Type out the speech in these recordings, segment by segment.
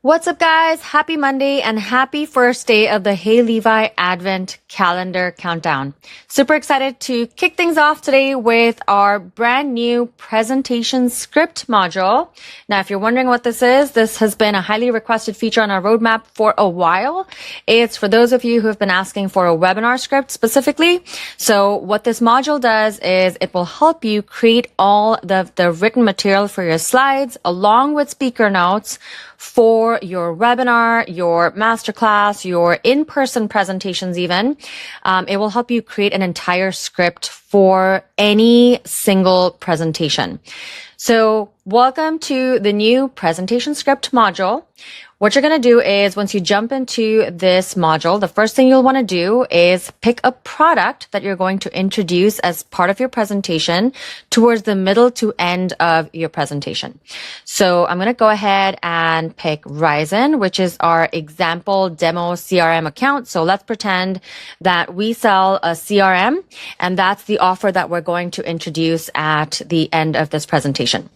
What's up, guys? Happy Monday and happy first day of the heyLevi Advent Calendar Countdown. Super excited to kick things off today with our brand new presentation script module. Now, if you're wondering what this has been a highly requested feature on our roadmap for a while. It's for those of you who have been asking for a webinar script specifically. So what this module does is it will help you create all the written material for your slides along with speaker notes for your webinar, your masterclass, your in-person presentations even. It will help you create an entire script for any single presentation. So welcome to the new presentation script module. What you're going to do is once you jump into this module, the first thing you'll want to do is pick a product that you're going to introduce as part of your presentation towards the middle to end of your presentation. So I'm going to go ahead and pick Ryzen, which is our example demo CRM account. So let's pretend that we sell a CRM and that's the offer that we're going to introduce at the end of this presentation.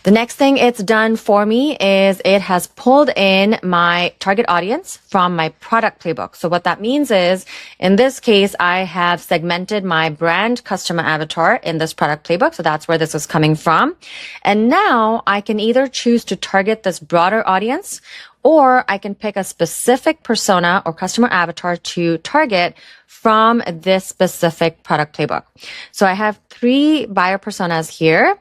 The next thing it's done for me is it has pulled in my target audience from my product playbook. So what that means is, in this case, I have segmented my brand customer avatar in this product playbook. So that's where this is coming from. And now I can either choose to target this broader audience, or I can pick a specific persona or customer avatar to target from this specific product playbook. So I have 3 buyer personas here.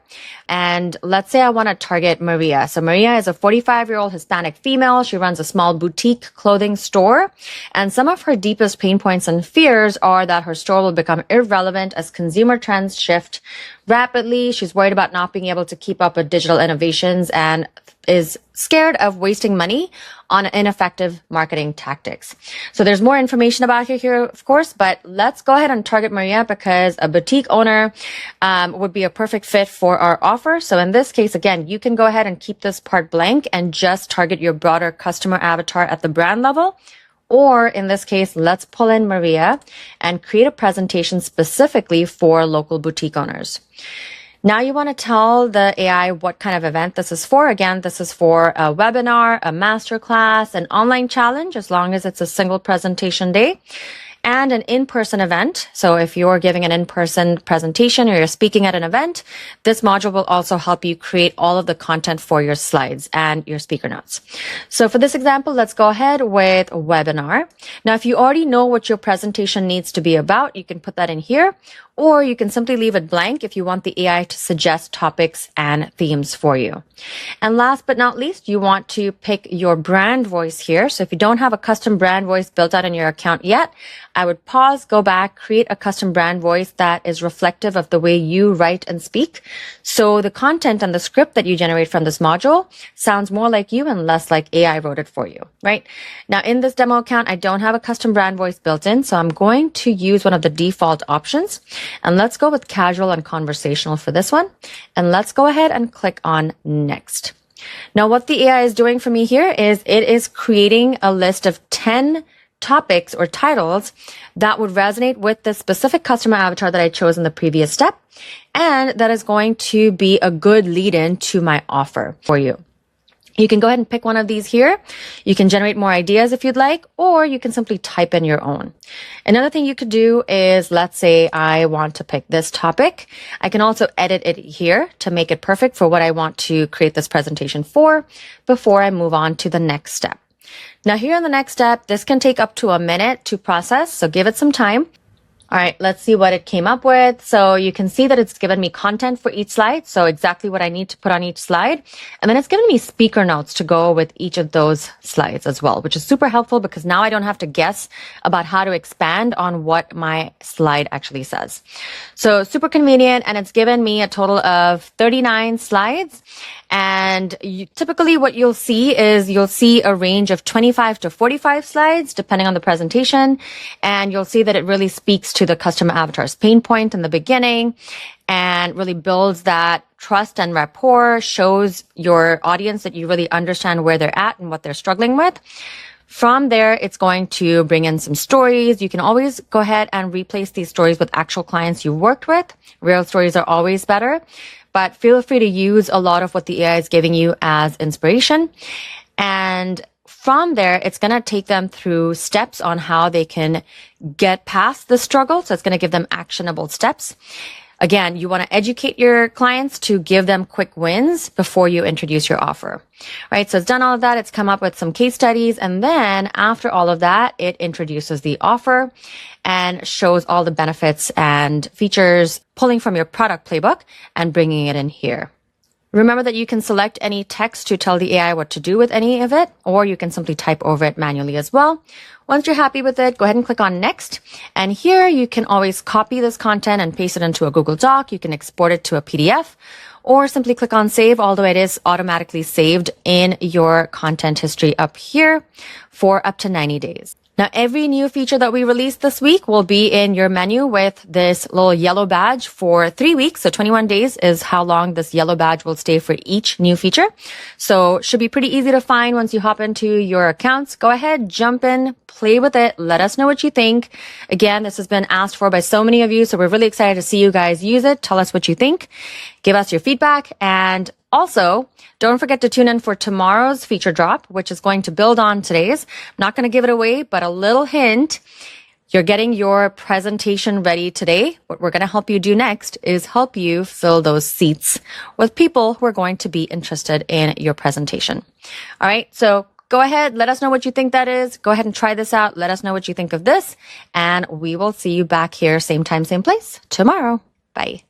And let's say I want to target Maria. So Maria is a 45-year-old Hispanic female. She runs a small boutique clothing store. And some of her deepest pain points and fears are that her store will become irrelevant as consumer trends shift rapidly. She's worried about not being able to keep up with digital innovations and is scared of wasting money on ineffective marketing tactics. So there's more information about her here, of course, but let's go ahead and target Maria because a boutique owner would be a perfect fit for our offer. So in this case, again, you can go ahead and keep this part blank and just target your broader customer avatar at the brand level. Or in this case, let's pull in Maria and create a presentation specifically for local boutique owners. Now you want to tell the AI what kind of event this is for. Again, this is for a webinar, a masterclass, an online challenge, as long as it's a single presentation day, and an in-person event. So if you're giving an in-person presentation or you're speaking at an event, this module will also help you create all of the content for your slides and your speaker notes. So for this example, let's go ahead with webinar. Now, if you already know what your presentation needs to be about, you can put that in here. Or you can simply leave it blank if you want the AI to suggest topics and themes for you. And last but not least, you want to pick your brand voice here. So if you don't have a custom brand voice built out in your account yet, I would pause, go back, create a custom brand voice that is reflective of the way you write and speak. So the content and the script that you generate from this module sounds more like you and less like AI wrote it for you, right? Now in this demo account, I don't have a custom brand voice built in, so I'm going to use one of the default options. And let's go with casual and conversational for this one. And let's go ahead and click on next. Now, what the AI is doing for me here is it is creating a list of 10 topics or titles that would resonate with the specific customer avatar that I chose in the previous step. And that is going to be a good lead-in to my offer for you. You can go ahead and pick one of these here. You can generate more ideas if you'd like, or you can simply type in your own. Another thing you could do is, let's say I want to pick this topic. I can also edit it here to make it perfect for what I want to create this presentation for before I move on to the next step. Now here on the next step, this can take up to a minute to process, so give it some time. All right, let's see what it came up with. So you can see that it's given me content for each slide. So exactly what I need to put on each slide. And then it's given me speaker notes to go with each of those slides as well, which is super helpful because now I don't have to guess about how to expand on what my slide actually says. So super convenient. And it's given me a total of 39 slides. And typically what you'll see is you'll see a range of 25 to 45 slides, depending on the presentation. And you'll see that it really speaks to the customer avatar's pain point in the beginning and really builds that trust and rapport, shows your audience that you really understand where they're at and what they're struggling with. From there, it's going to bring in some stories. You can always go ahead and replace these stories with actual clients you worked with. Real stories are always better, but feel free to use a lot of what the AI is giving you as inspiration. And from there, it's going to take them through steps on how they can get past the struggle. So it's going to give them actionable steps. Again, you want to educate your clients to give them quick wins before you introduce your offer, right? So it's done all of that. It's come up with some case studies. And then after all of that, it introduces the offer and shows all the benefits and features, pulling from your product playbook and bringing it in here. Remember that you can select any text to tell the AI what to do with any of it, or you can simply type over it manually as well. Once you're happy with it, go ahead and click on next. And here you can always copy this content and paste it into a Google Doc. You can export it to a PDF or simply click on save, although it is automatically saved in your content history up here for up to 90 days. Now, every new feature that we release this week will be in your menu with this little yellow badge for 3 weeks. So 21 days is how long this yellow badge will stay for each new feature. So it should be pretty easy to find once you hop into your accounts. Go ahead, jump in, play with it. Let us know what you think. Again, this has been asked for by so many of you. So we're really excited to see you guys use it. Tell us what you think. Give us your feedback. And also, don't forget to tune in for tomorrow's feature drop, which is going to build on today's. I'm not going to give it away, but a little hint. You're getting your presentation ready today. What we're going to help you do next is help you fill those seats with people who are going to be interested in your presentation. All right. So go ahead. Let us know what you think that is. Go ahead and try this out. Let us know what you think of this. And we will see you back here, same time, same place tomorrow. Bye.